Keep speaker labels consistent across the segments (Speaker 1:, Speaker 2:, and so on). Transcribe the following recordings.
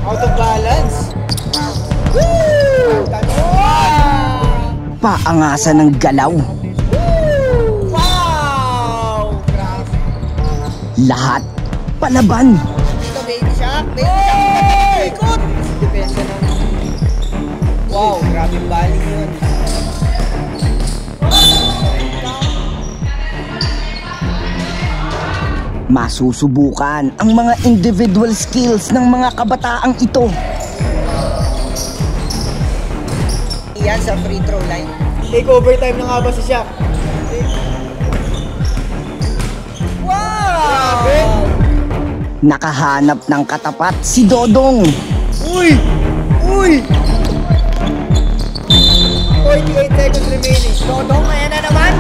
Speaker 1: Out of balance. Woo!
Speaker 2: Paangasan ng galaw.
Speaker 1: Wow! Grabe.
Speaker 2: Lahat palaban.
Speaker 1: Ito, baby shock. Baby shock. Ikot! Depensa ng... Wow, grabe baling yun.
Speaker 2: Masusubukan ang mga individual skills ng mga kabataang ito.
Speaker 1: Yan sa free throw line. Take overtime na nga ba si Shaq? Wow!
Speaker 2: Nakahanap ng katapat si Dodong.
Speaker 1: Uy! Uy! 48 seconds remaining. Dodong, ayan na naman.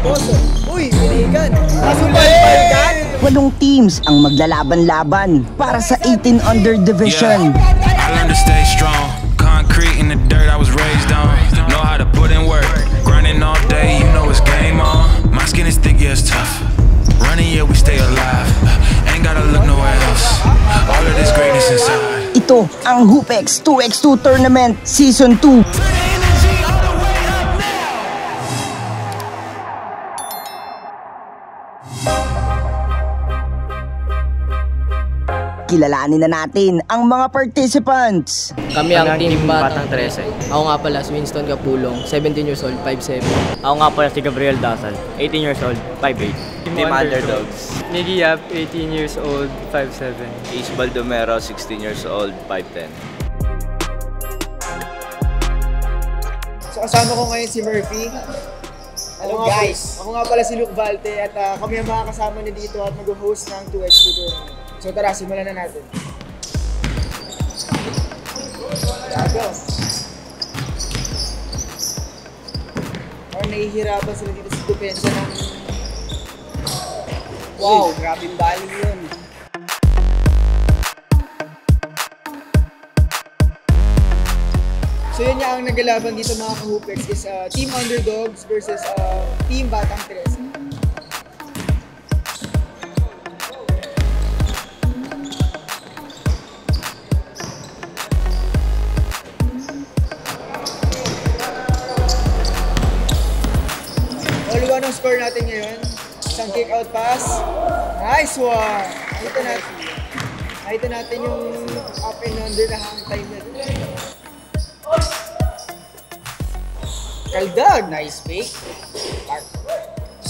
Speaker 1: Boso. Uy, pinigan. Masupal-palgan.
Speaker 2: 8 teams ang maglalaban-laban para sa 18 under division.
Speaker 3: I learned to stay strong. Concrete in the dirt I was raised on. Know how to put in work. Grinding all day, you know it's game on. My skin is thick, yeah, it's tough. Running, yeah, we stay alive. Ain't gotta look nowhere else. All of this greatness inside.
Speaker 2: Ito ang Hoopex 2x2 Tournament Season 2. Kilalanin na natin ang mga participants.
Speaker 4: Kami ang Team Batang 13. Ako nga pala si Winston Capulong, 17 years old, 5'7".
Speaker 5: Ako nga pala si Gabriel Dasal, 18 years old, 5'8".
Speaker 6: Team Underdogs.
Speaker 7: Niggy Yap, 18 years old, 5'7".
Speaker 6: Ace Baldomero, 16 years old, 5'10".
Speaker 1: So kasama ko ngayon si Murphy. Hello guys! Ako nga pala si Luke Valte at kami ang mga kasama ni dito at mag-host ng 2x2 Tournament. So tara, simulan na natin. Gago. Parang nahihirapan sila dito sa depensa ng... Wow, grabing baling yun. So yun nga ang nagalaban dito mga ka-Hoopex is Team Underdogs versus Team Batang 13. All-1 ang score natin ngayon. Isang kick-out pass. Nice one! Nakita natin yung up and under na hang time na ito. Kaldag! Nice fake.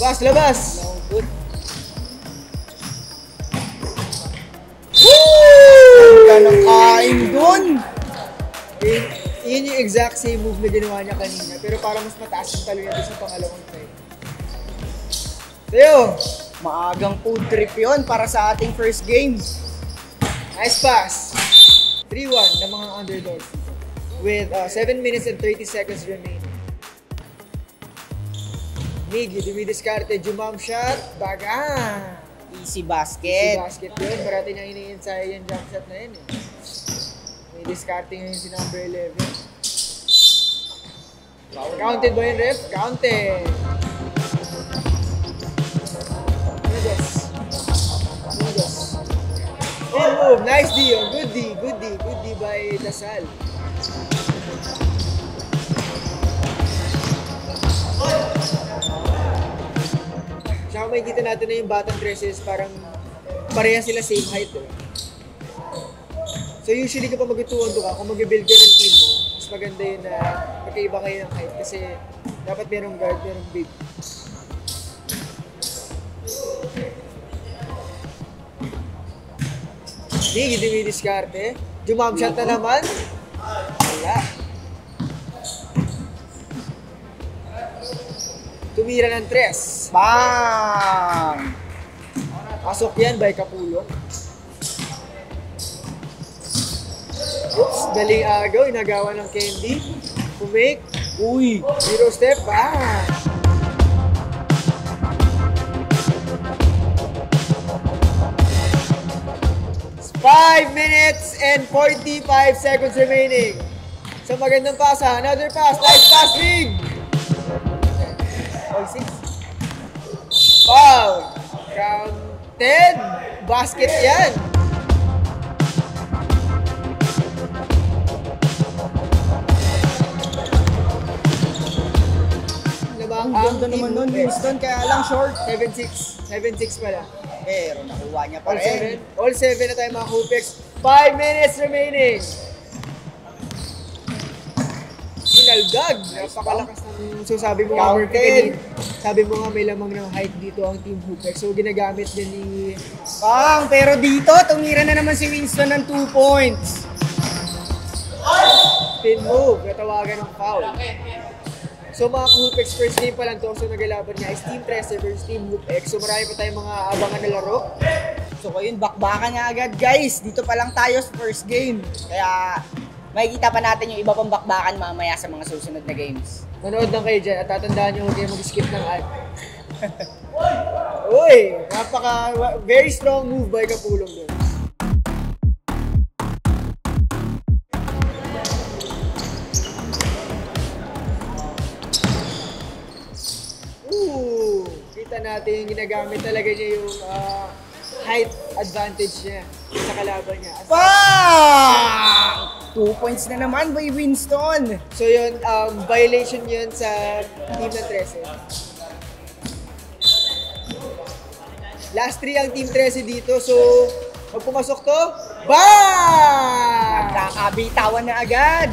Speaker 1: Labas! No good. Woo! Ang ganang kain dun! Yun yung exact same move na ginawa niya kanina. Pero parang mas mataas yung talo niya sa pangalawang try. Tayo! Maagang food trip yun para sa ating first game. Nice pass! 3-1 ng mga underdogs. With 7 minutes and 30 seconds remaining. Miggy, dumidiskarte, jump shot, baga!
Speaker 2: Easy basket.
Speaker 1: Easy basket yun, parati niyang ini-inside yung jump shot na yun eh. May diskarte ngayon si number 11. Counted ba yun, ref? Counted! Good move, nice D, oh. Good D by Dasal. Saka makikita natin na yung Batang 13 parang pareha sila same height. Eh. So usually kapag mag-2-on-2 ka, kung mag-build ka ng team mo, mas maganda yun na magkaiba kayo ng height kasi dapat merong guard, merong big. Hindi, dumidiskarte. Jump shot na naman. Wala. Tumira ng 3. Bang! Pasok yan by Capulong. Oops, daling agaw. Inagawa ng Candy. Pumake. Uy! Zero step. Bang! Five minutes and 45 seconds remaining. So magandang pass ha. Another pass. Nice pass, Big! All 6. Foul. Counted. Basket yan.
Speaker 8: Ganda naman nun, Winston, kaya lang short.
Speaker 1: 7-6. 7-6 pala.
Speaker 8: Pero nakuha niya pa
Speaker 1: All
Speaker 8: rin.
Speaker 1: 7. All 7 na tayo mga Hoopex. 5 minutes remaining. Sinaldag. Napakalakas ng... So sabi mo nga,
Speaker 8: Counted.
Speaker 1: sabi mo nga may lamang ng height dito ang Team Hoopex. So ginagamit din ni...
Speaker 8: Pang, pero dito, tumira na naman si Winston ng 2 points.
Speaker 1: Spin move. Natawagan ng foul. So mga Hoopex, first game pa lang to. So nagalaban niya is Team 13 versus Team Hoopex. So marami pa tayong mga abangan na laro.
Speaker 8: So yun, bakbakan niya agad guys. Dito pa lang tayo sa first game. Kaya makikita pa natin yung iba pang bakbakan mamaya sa mga susunod na games.
Speaker 1: Manood lang kayo dyan at tatandaan nyo huwag kayo mag-skip ng ad. Uy! Very strong move by Kapulong doon. Kita natin ginagamit talaga niya yung height advantage niya sa kalaban niya.
Speaker 8: Pang! 2 points na naman by Winston.
Speaker 1: So yun, violation yun sa team ng 13. Last 3 ang team 13 dito, so pag pumasok to, bang!
Speaker 8: Nagkakabitawan na agad.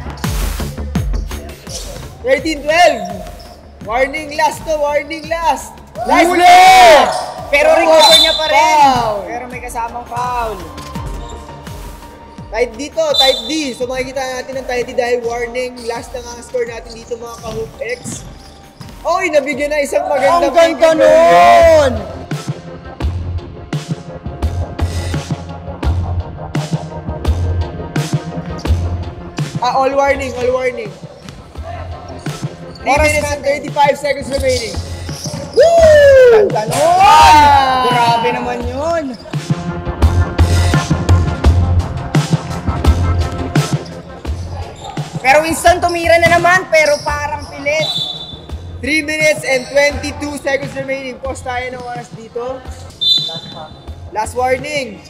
Speaker 1: 13-12! Warning last to, warning last!
Speaker 8: Huli! Pero recover niya pa rin.
Speaker 1: Foul!
Speaker 8: Pero may kasamang foul.
Speaker 1: Tight dito, tight D. So makikita natin ng tight D dahil warning. Last na nga ang score natin dito mga ka-Hoop X. Oy, nabigyan na isang magandang
Speaker 8: Ang ganda nun!
Speaker 1: All warning, all warning. 3 minutes and 35 seconds remaining.
Speaker 8: Woo! Ganda nun! Grabe naman yun. Pero Winston tumira na naman, pero parang pilit.
Speaker 1: 3 minutes and 22 seconds remaining. Pause tayo ng oras dito. Last warning.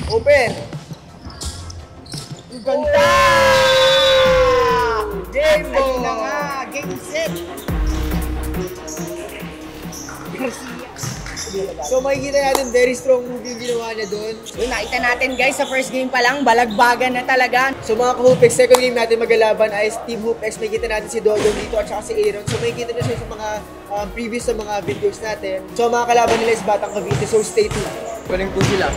Speaker 1: Open.
Speaker 8: Ganda!
Speaker 1: Game
Speaker 8: Ayun na
Speaker 1: ball.
Speaker 8: nga, game set.
Speaker 1: So makikita natin very strong move yung ginawa niya doon.
Speaker 8: So nakita natin guys, sa first game pa lang, balagbagan na talaga.
Speaker 1: So mga ka-Hoopex, second game natin magalaban ay Team Hoopex. Makikita natin si Dodong dito at saka si Aaron. So makikita na siya sa mga previous sa mga videos natin. So mga kalaban nila is Batang Cavite, so stay tuned.
Speaker 4: Galing po sila.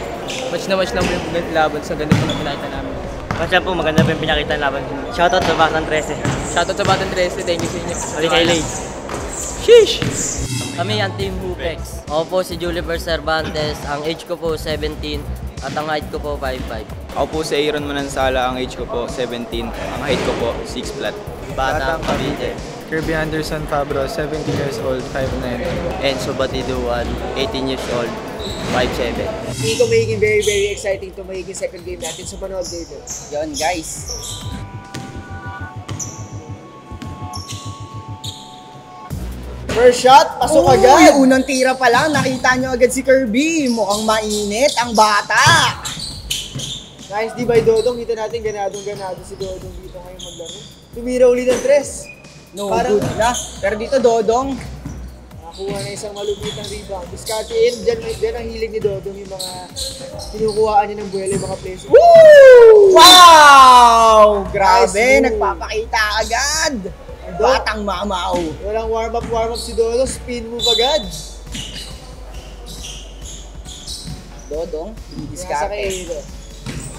Speaker 4: Match na match lang po yung laban sa ganito na pinakita namin.
Speaker 5: Kasi po, maganda po yung pinakita ng laban. Shoutout sa Batang 13.
Speaker 4: Shoutout sa Batang 13, thank you sa inyo.
Speaker 5: Uli kay Lay.
Speaker 4: Sheesh!
Speaker 9: Kami ang Team Hoopex. Ako po si Juliver Cervantes, ang age ko po 17 at ang height ko po 5'5".
Speaker 6: Ako po si Aaron Manansala, ang age ko po 17, ang height ko po 6 flat.
Speaker 9: Batang Cavite.
Speaker 7: Kirby Anderson Fabro, 17 years old, 5'9".
Speaker 9: Enzo Batiduan, 18 years old, 5'7".
Speaker 1: Hindi ko magiging very exciting to magiging second game natin. So manood dito.
Speaker 8: Yun guys.
Speaker 1: First shot, pasok
Speaker 8: Uy,
Speaker 1: agad.
Speaker 8: unang tira pa lang, nakita nyo agad si Kirby. Mukhang mainit ang bata.
Speaker 1: Nice D by Dodong. Kita natin ganadong-ganado si Dodong dito ngayon maglaro. Tumira ulit ng tres.
Speaker 8: No
Speaker 1: Parang-
Speaker 8: good na. Pero dito Dodong,
Speaker 1: Nakakuha na isang malupitang rebound. Discarte in. Diyan ang hilig ni Dodong yung mga kinukuhaan niya ng buwelo yung mga players.
Speaker 8: woo! Wow! Grabe,
Speaker 1: Nice move.
Speaker 8: nagpapakita agad. Batang mamaw.
Speaker 1: Walang warm up si Dodong. Spin move agad.
Speaker 8: Dodong,
Speaker 1: Nasa kay
Speaker 8: diskarte.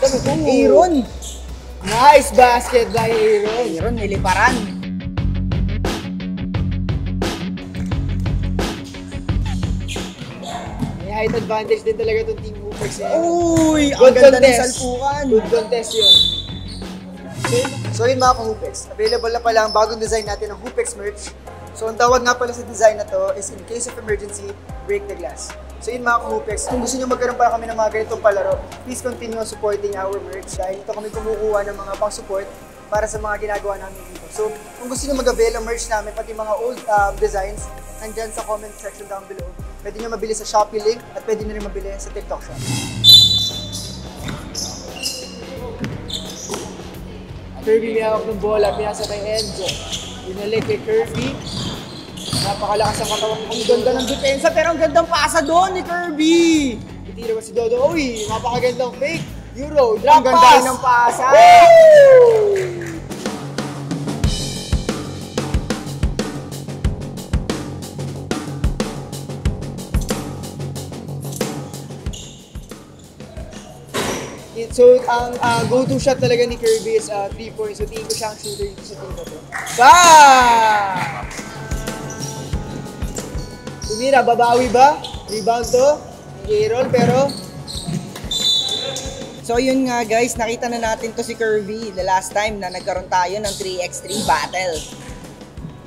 Speaker 1: Aaron.
Speaker 8: Aaron.
Speaker 1: Nice basket by Aaron.
Speaker 8: Aaron, niliparan.
Speaker 1: May height advantage din talaga itong Team Hoopex.
Speaker 8: Uy, ang
Speaker 1: Good
Speaker 8: ganda ng
Speaker 1: contest.
Speaker 8: salpukan.
Speaker 1: Good contest yun. So yun mga ka-Hoopex, available na pala ang bagong design natin ng Hoopex merch. So ang tawag nga pala sa design na to is in case of emergency, break the glass. So yun mga ka-Hoopex, kung gusto nyo magkaroon pa kami ng mga ganitong palaro, please continue supporting our merch dahil ito kami kumukuha ng mga pang-support para sa mga ginagawa namin dito. So kung gusto nyo mag-avail ng merch namin, pati mga old designs, nandyan sa comment section down below. Pwede nyo mabili sa Shopee link at pwede nyo rin mabili sa TikTok shop. Kirby may hawak ng bola, pinasa kay Enzo. Binalik kay Kirby. Napakalakas ang katawan.
Speaker 8: Ang ganda ng depensa, pero ang gandang pasa doon ni Kirby.
Speaker 1: Itira ba si Dodo? Uy, napakagandang fake. Euro, drop
Speaker 8: Ang ganda
Speaker 1: pass.
Speaker 8: rin ng pasa.
Speaker 1: So, ang go-to shot talaga ni Kirby is 3 points. So, tingin ko siya ang shooter dito sa team na to. Bam! Tumira, babawi ba? Rebound to. Aaron, pero...
Speaker 8: So yun nga guys, nakita na natin to si Kirby the last time na nagkaroon tayo ng 3x3 battle.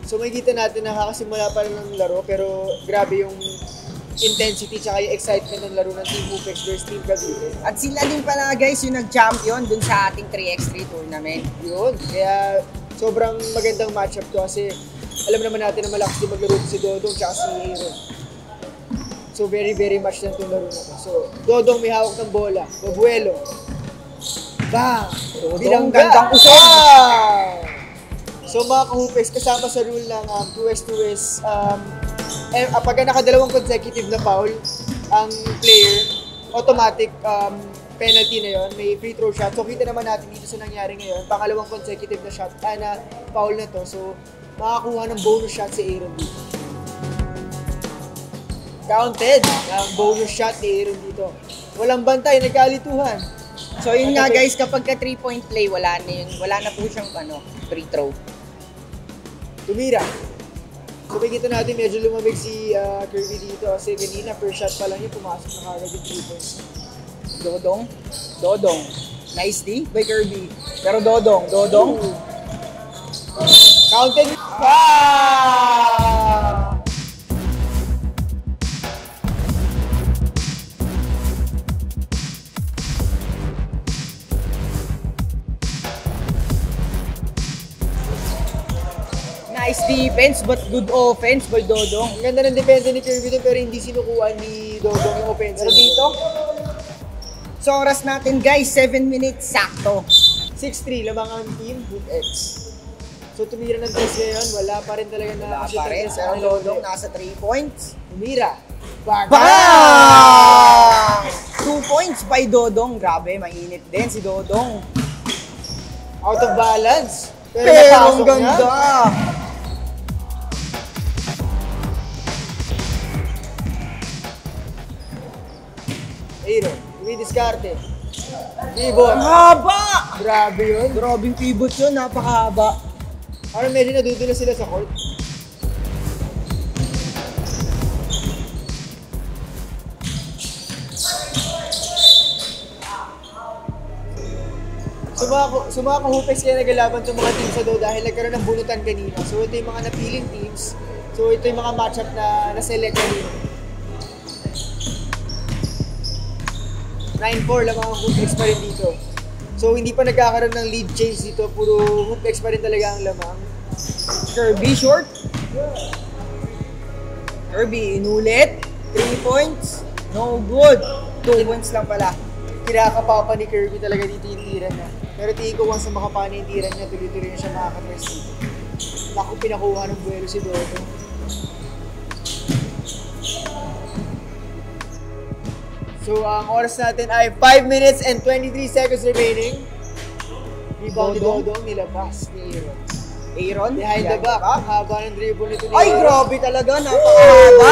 Speaker 1: So, makikita natin na kakasimula pa lang ng laro, pero grabe yung intensity tsaka yung excitement ng laro ng Team Hupex versus Team Cavite.
Speaker 8: At sila din pala guys yung nag-champion dun sa ating 3x3 tournament.
Speaker 1: Yun, kaya sobrang magandang matchup to kasi alam naman natin na malakas din maglaro si Dodong tsaka si Aaron. So very much lang itong laro na to. So Dodong may hawak ng bola, Babuelo. Bang!
Speaker 8: Bilang gandang usog!
Speaker 1: So mga ka-Hupex, kasama sa rule ng 2x2s, pag nakadalawang consecutive na foul, ang player, automatic penalty na yon, may free throw shot. So kita naman natin dito sa nangyari ngayon, pangalawang consecutive na shot, na foul na to. So makakuha ng bonus shot si Aaron dito. Counted ang bonus shot ni Aaron dito. Walang bantay, nagkalituhan.
Speaker 8: So yun nga guys, kapag ka 3-point play, wala na po siyang free throw.
Speaker 1: Tumira. So makikita natin medyo lumamig si Kirby dito kasi kanina first shot pa lang niya pumasok na kagad yung 3 points.
Speaker 8: Dodong. Nice D by Kirby. Pero Dodong.
Speaker 1: Counted. Ah!
Speaker 8: Nice defense but good offense by Dodong.
Speaker 1: Ang ganda ng depensa ni Kirby doon pero hindi sinukuhan ni Dodong yung offense.
Speaker 8: Pero dito, so oras natin guys, 7 minutes sakto.
Speaker 1: 6-3 lamang ang team, Hupex. So tumira ng 3 ngayon, wala pa rin talaga na
Speaker 8: Wala pa rin, pero Dodong nasa 3 points.
Speaker 1: Tumira.
Speaker 8: Bang! 2 points by Dodong. Grabe, mainit din si Dodong.
Speaker 1: Out of balance.
Speaker 8: Pero ang
Speaker 1: napasok
Speaker 8: ganda.
Speaker 1: niya. Aaron, dumidiskarte. Pivot.
Speaker 8: Haba!
Speaker 1: Grabe yun.
Speaker 8: Grabing pivot yun, napakahaba.
Speaker 1: Parang medyo nadudula sila sa court. Mga ka-Hupex kaya nagalaban itong mga teams na do dahil nagkaroon ng bunutan kanina. So ito yung mga napiling teams. So ito yung mga matchup na na-select kanina. 9-4 lang ang Hupex pa rin dito. So hindi pa nagkakaroon ng lead change dito. Puro Hupex pa rin talaga ang lamang.
Speaker 8: Kirby short. Kirby inulit. 3 points. No good. 2 points lang pala.
Speaker 1: Kinakapapa ni Kirby talaga dito yung tira niya. Pero tingin ko once na makapana yung tira niya, tuloy-tuloy na siya makaka-press dito. Naku, pinakuha ng buwelo si Dodo. So, ang oras natin ay 5 minutes and 23 seconds remaining. Rebound ni Dodo, nilabas ni Aaron.
Speaker 8: Aaron?
Speaker 1: Behind the back, haba ng dribble nito ni
Speaker 8: Ay,
Speaker 1: Aaron.
Speaker 8: grabe talaga. Napakahaba.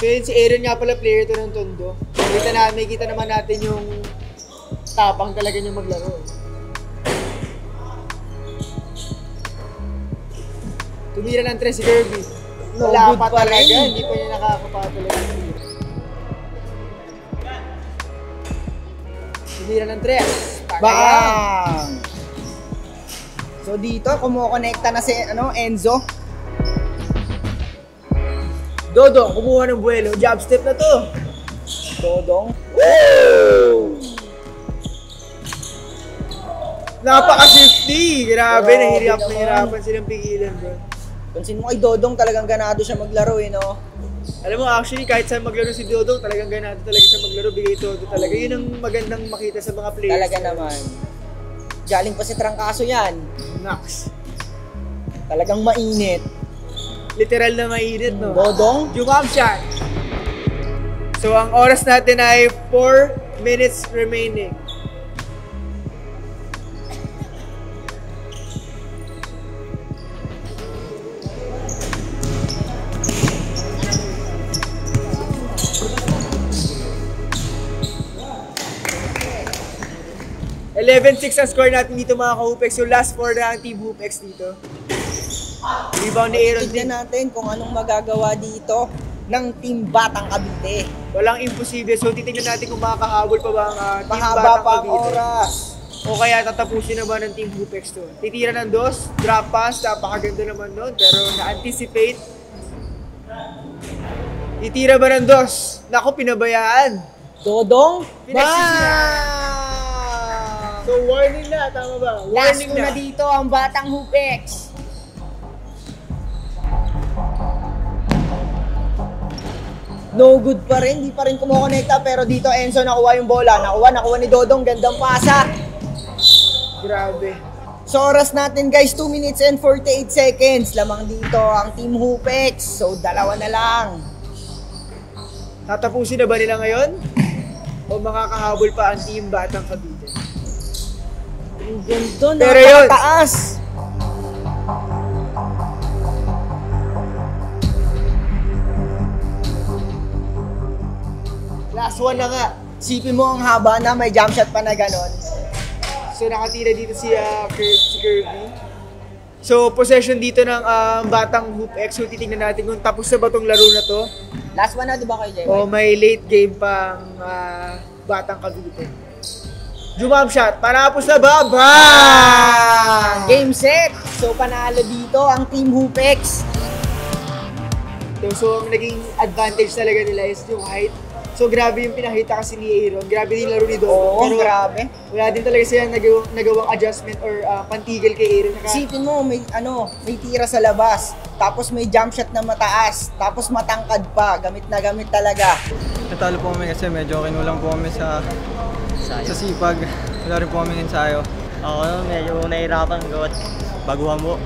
Speaker 1: So yun, si Aaron nga pala player to ng Tondo. Makita naman natin yung tapang talaga niya maglaro. Tumira ng 3 si Kirby.
Speaker 8: No
Speaker 1: Wala
Speaker 8: good
Speaker 1: pa
Speaker 8: pa
Speaker 1: talaga,
Speaker 8: rin.
Speaker 1: hindi pa niya nakakapatuloy ng tira. Tumira ng 3.
Speaker 8: Bang! So dito, kumukonekta na si Enzo.
Speaker 1: Dodong, kumuha ng buwelo. Jab step na to.
Speaker 8: Dodong.
Speaker 1: Woo! Napaka-shifty! Grabe,
Speaker 8: Grabe
Speaker 1: nahirapan silang pigilan bro.
Speaker 8: Pansin mo kay Dodong talagang ganado siya maglaro no?
Speaker 1: Alam mo, actually, kahit saan maglaro si Dodong, talagang ganado talaga siya maglaro, bigay todo talaga. Yun ang magandang makita sa mga players.
Speaker 8: Talaga naman. Galing pa si Trangkaso yan.
Speaker 1: Nax.
Speaker 8: Talagang mainit.
Speaker 1: Literal na mainit, no?
Speaker 8: Dodong?
Speaker 1: Jump shot. So, ang oras natin ay 4 minutes remaining. (11-6) ang score natin dito mga ka-Hoopex. So last 4 na ang Team Hoopex dito. Rebound ni Aaron din.
Speaker 8: Tignan natin kung anong magagawa dito ng Team Batang Cavite.
Speaker 1: Walang imposible. So titingnan natin kung makakahabol pa ba ang Team
Speaker 8: Mahaba
Speaker 1: Batang
Speaker 8: pa ang
Speaker 1: Cavite.
Speaker 8: oras.
Speaker 1: O kaya tatapusin na ba ng Team Hoopex to? Titira ng dos, drop pass, napakaganda naman nun. Pero na-anticipate. Titira ba ng dos? Naku, pinabayaan.
Speaker 8: Dodong?
Speaker 1: Pinagsisiraan. So warning na, tama ba?
Speaker 8: Last
Speaker 1: Warning
Speaker 8: na dito ang Batang Hoopex. No good pa rin, di pa rin kumukonekta, pero dito Enzo nakuha yung bola. Nakuha ni Dodong, gandang pasa.
Speaker 1: Grabe.
Speaker 8: So oras natin guys, 2 minutes and 48 seconds. Lamang dito ang Team Hoopex. So dalawa na lang.
Speaker 1: Tatapusin na ba nila ngayon? O makakahabol pa ang Team Batang Cavite?
Speaker 8: Ang ganda,
Speaker 1: Pero yun,
Speaker 8: napakataas. Last one na nga. Sipin mo ang haba na, may jump shot pa na ganon.
Speaker 1: so nakatira dito si Kirby. So possession dito ng Batang Hoopex. So titingnan natin kung tapos na ba tong laro na to.
Speaker 8: Last one na, di ba kayo, Jay?
Speaker 1: O may late game pang Batang Cavite. Jump shot, panapos na ba? Bang!
Speaker 8: Game set! So panalo dito ang Team Hoopex.
Speaker 1: So ang naging advantage talaga nila is yung height. So grabe yung pinakita kasi ni Aaron. Grabe din laro ni Dodong.
Speaker 8: Oo,
Speaker 1: Pero
Speaker 8: grabe.
Speaker 1: wala din talaga siya nagawang adjustment or pantigil kay Aaron.
Speaker 8: Isipin mo, may tira sa labas. Tapos may jump shot na mataas. Tapos matangkad pa. Gamit na gamit talaga.
Speaker 7: Natalo po kami kasi medyo kinulang po kami sa sipag. Wala rin po kami ensayo.
Speaker 5: Ako medyo nahirapan gawat baguhan mo.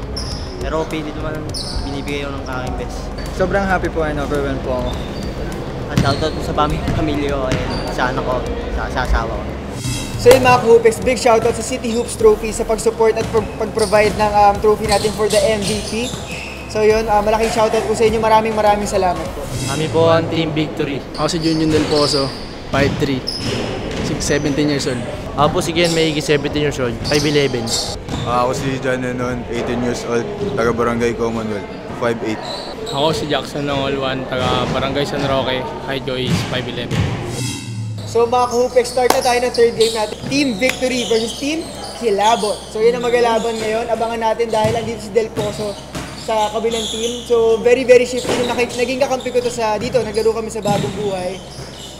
Speaker 5: Pero pilit naman binibigay ko ng aking best.
Speaker 7: Sobrang happy po and overwhelmed po ako.
Speaker 5: At shoutout po sa pamilya ko and sa anak ko, sa asawa ko.
Speaker 1: So yun mga Hoopex, big shoutout sa City Hoops Trophy sa pag-support at pag-provide ng trophy natin for the MVP. So yun, malaking shoutout po sa inyo. Maraming salamat po.
Speaker 10: Kami po ang Team Victory. Ako si Junior Del Pozo, 5'3", 17 years old. Ako po si Ken Maigi, 17 years old, 5'11".
Speaker 11: Ako si John Nenon, 18 years old, taga Barangay Commonwealth, 5'8".
Speaker 10: Ako si Jackson Nongolwan, taga Barangay San Roque, height ko is 5'11".
Speaker 1: So mga Hoopex, start na tayo ng third game natin. Team Victory versus Team Kilabot. So yun ang magalaban ngayon. Abangan natin dahil andito si Del Pozo sa kabilang team. So very shifty. Naging kakampi ko to sa dito. Naglaro kami sa Bagong Buhay.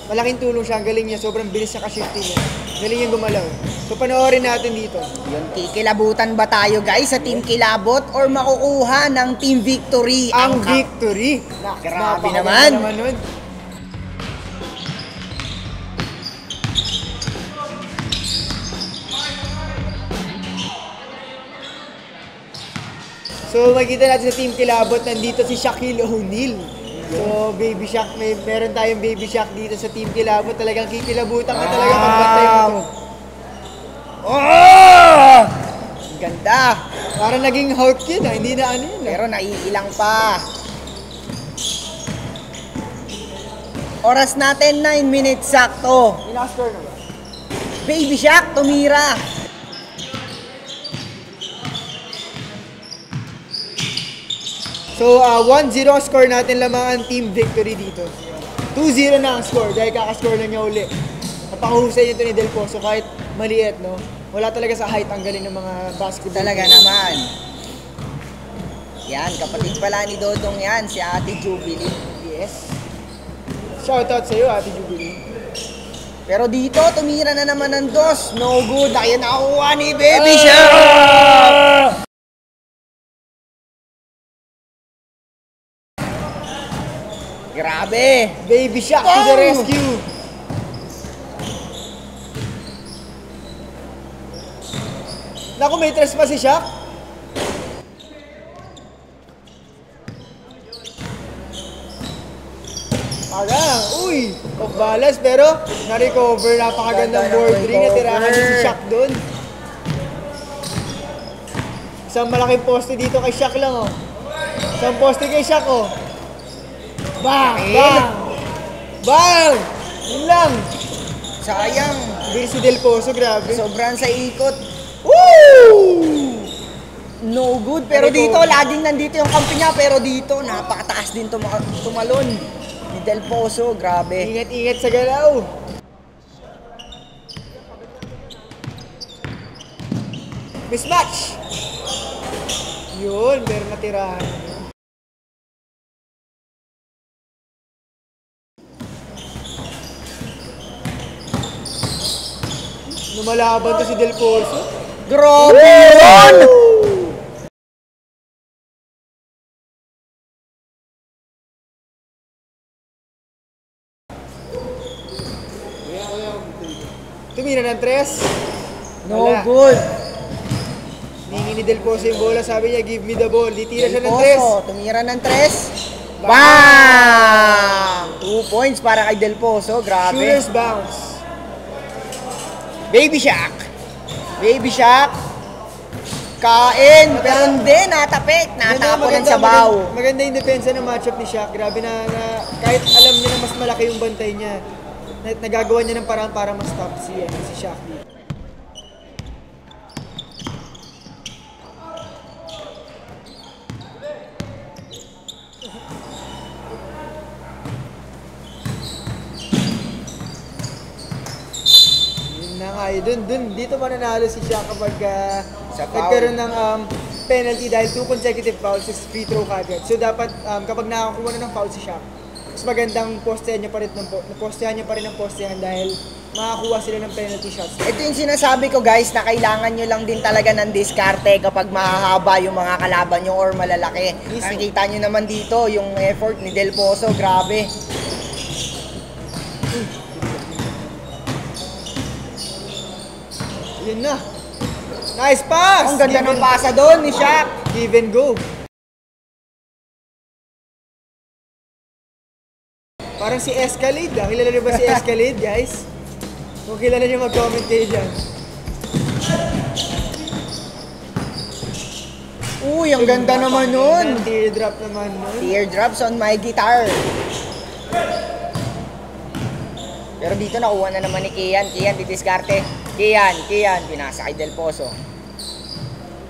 Speaker 1: Malaking tulong siya. Ang galing niya. Sobrang bilis niya ka-shifty niya. Galing niyang gumalaw. So panoorin natin dito.
Speaker 8: Yun, kikilabutan ba tayo guys sa Team Kilabot or makukuha ng Team Victory?
Speaker 1: Ang Victory.
Speaker 8: Grabe naman.
Speaker 1: Nun. So makikita natin sa Team Kilabot, nandito si Shaquille O'Neal. So Baby Shaq, meron tayong Baby Shaq dito sa Team Kilabot. Talagang kikilabutan ka talaga magbantay mo to.
Speaker 8: Oh! Ganda.
Speaker 1: Parang naging Hulk yun hindi na ano yun.
Speaker 8: Pero naiilang pa. Oras natin 9 minutes sakto.
Speaker 1: Ina-score na ba?
Speaker 8: Baby Shaq, tumira.
Speaker 1: So 1-0 ang score natin, lamang ang Team Victory dito. 2-0 na ang score dahil kakascore na niya uli. Napakahusay nito ni Del Pozo kahit maliit, no? Wala talaga sa height ang galing ng mga basketball.
Speaker 8: Talaga naman. Yan, kapatid pala ni Dodong yan, si Ate Jubilee.
Speaker 1: Yes. Shoutout sa iyo, Ate Jubilee.
Speaker 8: Pero dito, tumira na naman ng dos. No good. Ayun nakuha ni Baby Shaq! Grabe!
Speaker 1: Baby Shaq to the rescue! Naku, may tres pa si Shaq. Parang, uy! Off balance, pero na-recover. Napakagandang board ring. Natirahan niya si Shaq doon. Isang malaking poste dito kay Shaq lang, oh. Isang poste kay Shaq, oh. Bang! Bang! Bang! Yun lang.
Speaker 8: Sayang.
Speaker 1: Bilis si Del Pozo, grabe.
Speaker 8: Sobrang sa ikot. Woo! No good. Pero dito, laging nandito yung kampi niya. Pero dito, napakataas din tumalon. Ni Del Pozo, grabe.
Speaker 1: Ingat-ingat sa galaw. Mismatch! Yun, meron natirahan. Lumalaban to si Del Pozo.
Speaker 8: Grabe yun!
Speaker 1: Tumira ng tres.
Speaker 8: No good.
Speaker 1: Ningi ni Del Pozo yung bola. Sabi niya, give me the ball. Ditira siya
Speaker 8: Del
Speaker 1: ng tres.
Speaker 8: Pozo, tumira ng tres. Bang! 2 points para kay Del Pozo. Grabe.
Speaker 1: Shooter's bounce.
Speaker 8: Baby Shaq. Baby Shaq. Kain. Pero hindi, natapik. Natapo ng sabaw.
Speaker 1: Maganda yung depensa ng matchup ni Shaq. Grabe na kahit alam niya na mas malaki yung bantay niya, nagagawa niya ng paraan para ma-stop si Shaq. Dito mananalo si Shaq kapag nagkaroon ng penalty dahil 2 consecutive fouls is free throw kagad. So dapat kapag nakakuha na ng foul si Shaq, mas magandang postehan niya pa rin ng postehan dahil makakuha sila ng penalty shots.
Speaker 8: Ito yung sinasabi ko guys na kailangan nyo lang din talaga ng diskarte kapag mahahaba yung mga kalaban nyo or malalaki. Nakikita nyo naman dito yung effort ni Del Pozo, grabe.
Speaker 1: Yun na. Nice pass!
Speaker 8: Ang ganda ng pasa doon ni Shaq.
Speaker 1: Give and go. Parang si Escalade. Kilala niyo ba si Escalade, guys? Kung kilala niyo, mag-comment kayo dyan.
Speaker 8: Uy, ang ganda naman nun.
Speaker 1: Teardrop naman nun.
Speaker 8: Teardrops on my guitar. Pero dito nakuha na naman ni Kian. Kian, didiskarte. Kian, pinasa kay Del Pozo.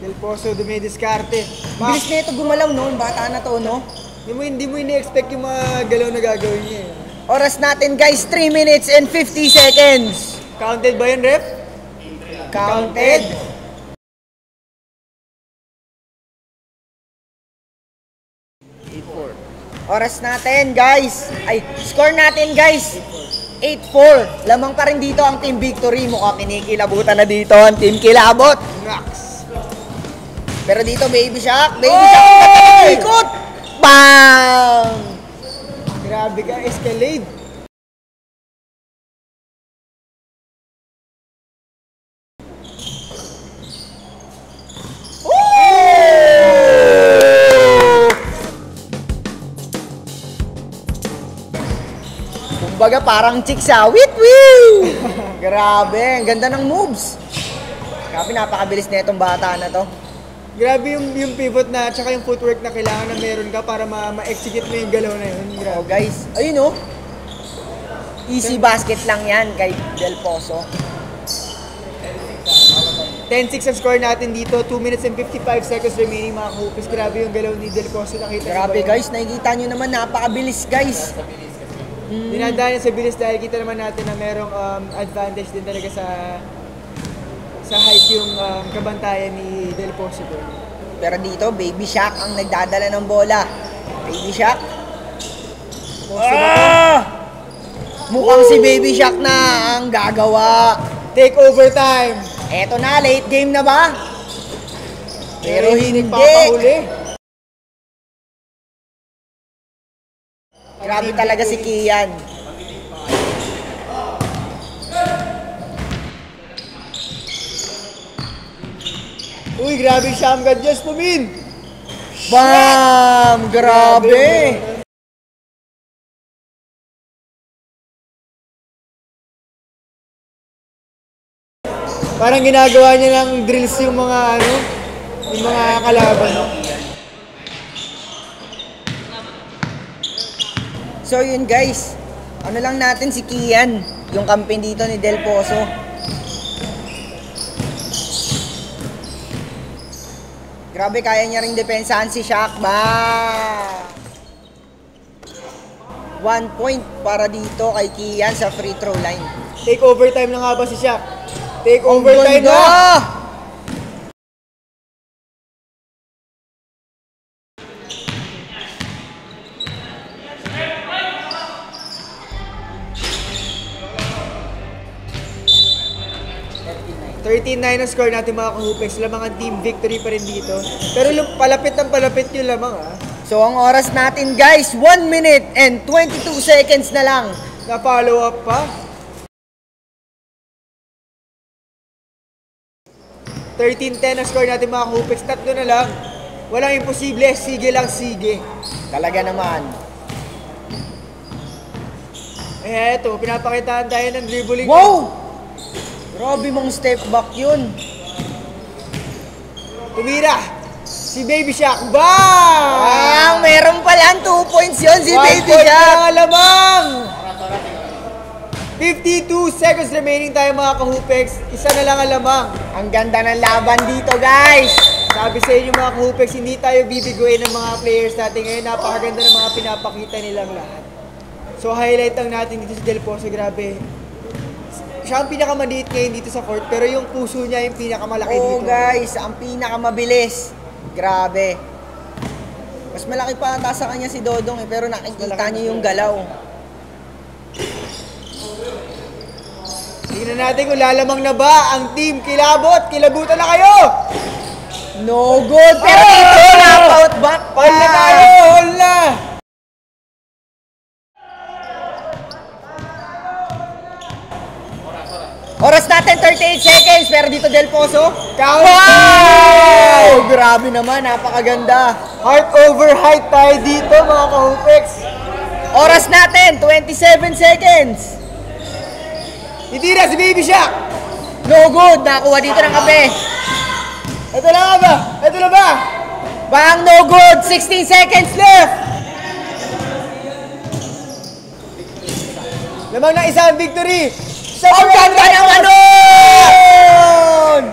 Speaker 1: Del Pozo, dumidiskarte.
Speaker 8: Bilis na ito gumalaw, no? Bata na to, no?
Speaker 1: Hindi mo ini-expect yung mga galaw na gagawin niya.
Speaker 8: Oras natin, guys, 3 minutes and 50 seconds.
Speaker 1: Counted ba yun, ref?
Speaker 8: Counted. Oras natin, guys. Ay, score natin, guys. 8-4. Lamang pa rin dito ang Team Victory. Mukhang kinikilabutan na dito ang Team Kilabot.
Speaker 1: Max.
Speaker 8: Pero dito, Baby Shaq. Baby Shaq. Ikot! Bang!
Speaker 1: Grabe ka, Escalade.
Speaker 8: Kumbaga parang chick sa wit-wit! Grabe, ang ganda ng moves. Grabe, napakabilis na itong bata na to.
Speaker 1: Grabe yung pivot na, tsaka yung footwork na kailangan na meron ka para ma-execute mo yung galaw na yun. Grabe.
Speaker 8: Oh guys, ayun oh. Easy basket lang yan kay Del Pozo.
Speaker 1: 10-6 ang score natin dito, 2 minutes and 55 seconds remaining mga kahupis. Grabe yung galaw ni Del Pozo, nakita.
Speaker 8: Grabe guys, nakikita nyo naman, napakabilis guys.
Speaker 1: Dinadaan sa bilis dahil kita naman natin na merong advantage din talaga sa height yung kabantayan ni Del Pozo.
Speaker 8: Pero dito, Baby Shaq ang nagdadala ng bola. Baby Shaq. Mukhang si Baby Shaq na ang gagawa.
Speaker 1: Take over time.
Speaker 8: Eto na, late game na ba? Pero hindi. Grabe talaga si Kian.
Speaker 1: Uy, grabe Sham God, just pumin!
Speaker 8: Bam! Grabe!
Speaker 1: Parang ginagawa niya ng drills yung mga yung mga kalaban.
Speaker 8: So yun guys, ano lang natin si Kian, yung kampiyon dito ni Del Pozo. Grabe, kaya niya ring depensahan si Shaq ba? 1 point para dito kay Kian sa free throw line.
Speaker 1: Take overtime na nga ba si Shaq? Take overtime na! $13-9 ang score natin mga ka-Hoopex. Lamang ang team victory pa rin dito. Pero palapit ng palapit yung lamang
Speaker 8: So ang oras natin guys, 1 minute and 22 seconds na lang.
Speaker 1: Na-follow up pa. 13-10 ang score natin mga ka-Hoopex. Tatlo na lang. Walang imposible. Sige lang, sige.
Speaker 8: Talaga naman.
Speaker 1: Eto, pinapakitaan tayo ng dribbling.
Speaker 8: Wow! Grabe mong step back yun.
Speaker 1: Tumira! Si Baby Shaq. Bang!
Speaker 8: Meron palang 2 points yun si Baby Shaq.
Speaker 1: Lamang! 52 seconds remaining tayo mga ka-Hoopex. Isa na lang ang lamang.
Speaker 8: Ang ganda ng laban dito guys.
Speaker 1: Sabi sa inyo mga ka-Hoopex, hindi tayo bibiguin ng mga players natin ngayon. Napakaganda ng mga pinapakita nilang lahat. So highlight lang natin dito si Del Pozo. Grabe. Siya ang pinakamaliit ngayon dito sa court, pero yung puso niya yung pinakamalaki dito.
Speaker 8: Oo guys, ang pinakamabilis. Grabe. Mas malaki pa ata sa kanya si Dodong pero nakikita niyo yung galaw.
Speaker 1: Tingnan natin kung lalamang na ba ang team Kilabot. Kilabutan na kayo!
Speaker 8: No good, pero dito na-out back pa.
Speaker 1: Hold na tayo, hold na!
Speaker 8: Oras natin 38 seconds, pero dito Del Pozo.
Speaker 1: Wow!
Speaker 8: Grabe naman, napakaganda.
Speaker 1: Heart over height tayo dito mga ka-Hoopex.
Speaker 8: Oras natin 27 seconds.
Speaker 1: Itira si Baby Shaq.
Speaker 8: No good, nakuha dito ng kape.
Speaker 1: Ito na ba? Ito na ba?
Speaker 8: Bang, no good, 16 seconds left.
Speaker 1: Lamang na isang victory.
Speaker 8: Ang ganda naman nun!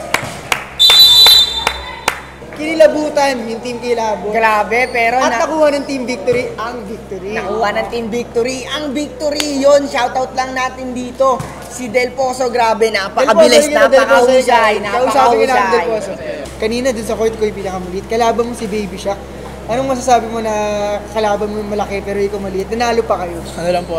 Speaker 1: Kinilabutan yung team Kilabot.
Speaker 8: Grabe, pero
Speaker 1: at nakuha ng team victory ang victory.
Speaker 8: Nakuha ng team victory ang victory yun. Shoutout lang natin dito. Si Del Pozo, grabe, napakabilis, napakahusay, napakahusay.
Speaker 1: Kanina dun sa court ko yung pinakamulit. Kalaban mo si Baby Shaq. Anong masasabi mo na kalaban mo yung malaki pero ikaw maliit? Nanalo pa kayo?
Speaker 10: Ano lang po,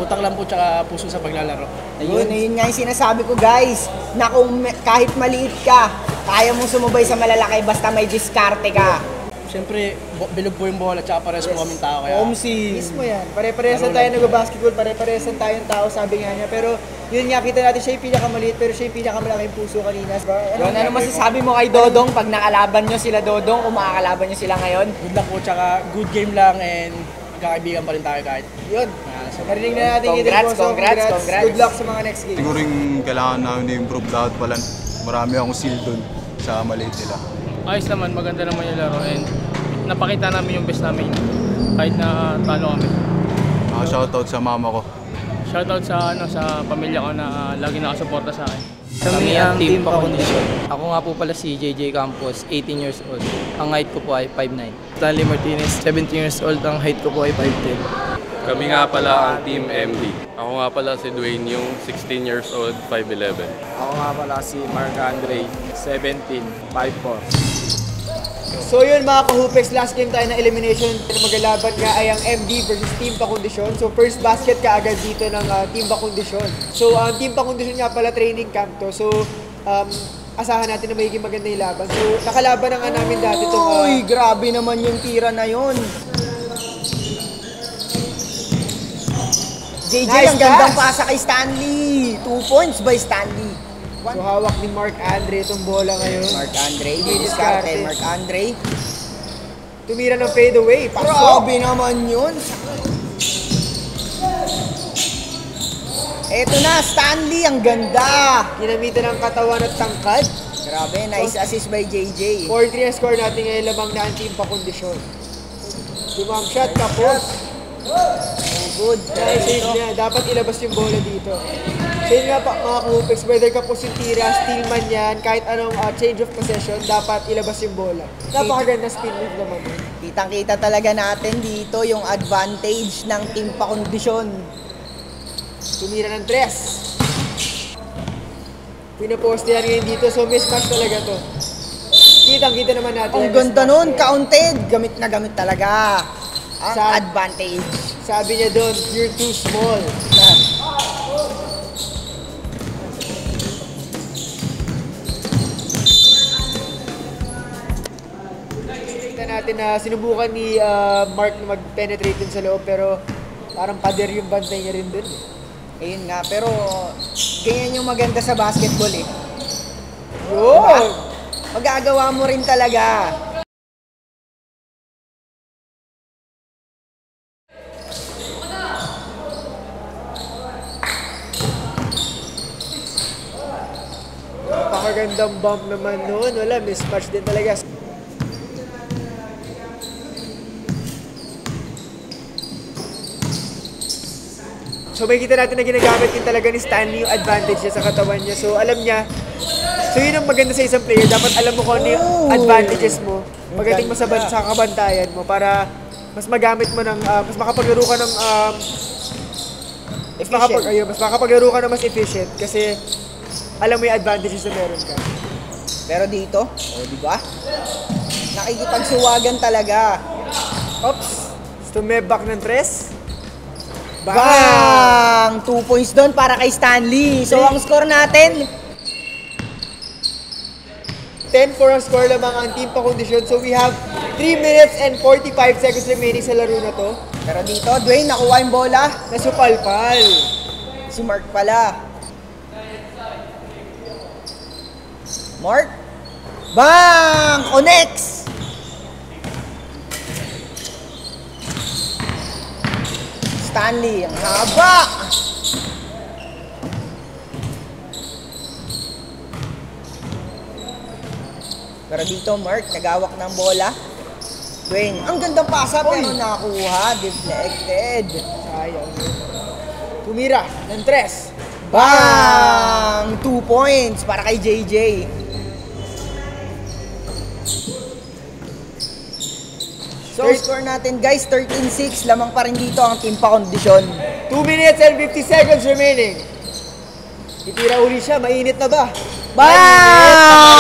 Speaker 10: utak lang po tsaka puso sa paglalaro.
Speaker 8: Ayun nga yung sinasabi ko guys, na kung kahit maliit ka, kaya mong sumubay sa malalaki basta may diskarte ka.
Speaker 10: Siyempre, bilog po yung bola tsaka pares po kaming tao. Kaya
Speaker 1: Mismo yan. Pare-paresan tayo nag-basketball, pare-paresan tayong tao, sabi nga niya. Pero yun nga, kita natin siya yung pinakamaliit pero siya yung pinakamalaking puso kanina.
Speaker 8: Ano masasabi mo kay Dodong pag nakalaban nyo sila Dodong, kung makakalaban nyo sila ngayon?
Speaker 10: good luck po tsaka good game lang and magkakaibigan pa rin tayo kahit.
Speaker 1: Yun. Narinig na natin
Speaker 8: Congrats.
Speaker 1: Good luck sa mga next game.
Speaker 11: Siguro yung kailangan namin i-improve lahat pala. Marami akong seal dun sa maliit nila.
Speaker 10: Ayos naman, maganda naman yung laro and napakita namin yung best namin kahit na talo kami.
Speaker 11: Shoutout sa mama ko.
Speaker 10: Shoutout sa pamilya ko na lagi nakasuporta sa akin.
Speaker 4: Kami ang team pa-condition. Ako nga po pala si JJ Campos, 18 years old. Ang height ko po ay 5'9". Stanley Martinez, 17 years old. Ang height ko po ay 5'10".
Speaker 12: Kami nga pala ang Team MD. Ako nga pala si Dwayne, yung 16 years old, 5'11".
Speaker 10: Ako nga pala si Mark Andre, 17, 5'4".
Speaker 1: So yun mga ka-Hoopex, last game tayo ng elimination. Maglalaban nga ay ang MD versus Team Pa-Kondisyon. So first basket ka agad dito ng Team Pa-Kondisyon. So ang Team Pa-Kondisyon nga pala training camp to. So asahan natin na magiging maganda yung laban. So nakalaban na nga namin dati itong...
Speaker 8: Uy, grabe naman yung tira na yun. JJ,
Speaker 1: Nice
Speaker 8: ang gandang
Speaker 1: pass.
Speaker 8: pasa kay Stanley. 2 points by Stanley.
Speaker 1: So hawak ni Mark Andre itong bola ngayon.
Speaker 8: Mark Andre, diskarte. Mark Andre.
Speaker 1: Tumira ng fade away. Pasok.
Speaker 8: Grabe naman yun. Eto na, Stanley, ang ganda.
Speaker 1: Ginamitan ng katawan at tangkad.
Speaker 8: Grabe, nice assist by JJ.
Speaker 1: 4-3 ang score natin ngayon, lamang na ang team pa kondisyon. Dumang shot, kapos.
Speaker 8: Good.
Speaker 1: Nice save niya. Dapat ilabas yung bola dito. So yun nga pa, mga Kupex, whether kapos yung tira, steal man yan, kahit anong change of possession, dapat ilabas yung bola. Napakaganda spin move naman.
Speaker 8: Kitang-kita talaga natin dito yung advantage ng team pa kondisyon.
Speaker 1: Tumira ng 3. Pinapost yan ngayon dito, so mismatch talaga to. Kitang-kita naman natin.
Speaker 8: Ang ganda nun, counted. Gamit na gamit talaga. Ang advantage.
Speaker 1: Sabi niya doon, you're too small. Kita natin na sinubukan ni Mark na mag-penetrate din sa loob, pero parang pader yung bantay niya rin doon.
Speaker 8: Ayun nga, pero ganyan yung maganda sa basketball eh.
Speaker 1: Yun!
Speaker 8: Diba? Magagawa mo rin talaga.
Speaker 1: Napakagandang bump naman noon. Wala, mismatch din talaga. So makikita natin na ginagamit din talaga ni Stanley yung advantage niya sa katawan niya. So alam niya, so yun ang maganda sa isang player. Dapat alam mo kung ano yung advantages mo pagdating mo sa kabantayan mo para mas magamit mo ng, mas makapaglaro ka ng, mas makapaglaro ka ng mas efficient kasi alam mo yung advantages na meron ka.
Speaker 8: Pero dito, di ba? Nakikipagsuwagan talaga.
Speaker 1: Oops! Tumebak ng 3.
Speaker 8: Bang! 2 points doon para kay Stanley. So, ang score natin?
Speaker 1: 10-4 ang score lamang ang team pa kondisyon. So, we have 3 minutes and 45 seconds remaining sa laro na to.
Speaker 8: Pero dito, Dwayne, nakuha yung bola.
Speaker 1: Nasupalpal.
Speaker 8: Si Mark pala. Mark? Bang! Connects! Stanley, ang haba! Pero dito, Mark, nagawak ng bola. Dwayne, ang gandang pasa pero nakuha. Deflected.
Speaker 1: Sayang. Tumira ng 3.
Speaker 8: Bang! 2 points para kay JJ. So, score natin guys, 13-6. Lamang pa rin dito ang team pa kondisyon.
Speaker 1: 2 minutes and 50 seconds remaining. Itira uli siya. Mainit na ba?
Speaker 8: Bang!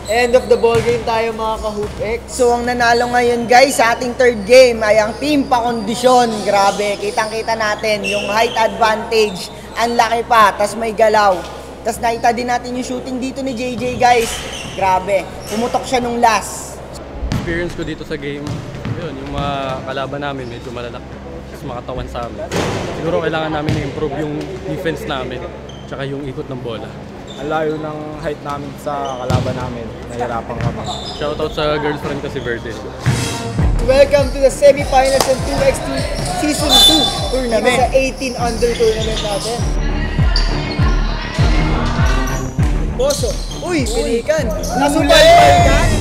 Speaker 1: End of the ball game tayo mga ka-Hoop-X.
Speaker 8: So, ang nanalo ngayon guys sa ating third game ay ang team pa kondisyon. Grabe, kitang-kita natin yung height advantage. Ang laki pa, tas may galaw. Tas nakita din natin yung shooting dito ni JJ guys. Grabe, pumutok siya nung last.
Speaker 12: Experience ko dito sa game, yun, yung mga kalaban namin medyo malalaki, tapos makatawan sa amin. Siguro kailangan namin i-improve yung defense namin, tsaka yung ikot ng bola.
Speaker 7: Ang layo ng height namin sa kalaban namin. Nahirapan kami.
Speaker 12: Shoutout sa girlfriend ko si Verde.
Speaker 1: Welcome to the semifinals ng 2x2 Season 2 tournament. Sa 18 under tournament natin. Poso. Uy, pinikan. Nasupalpal ka.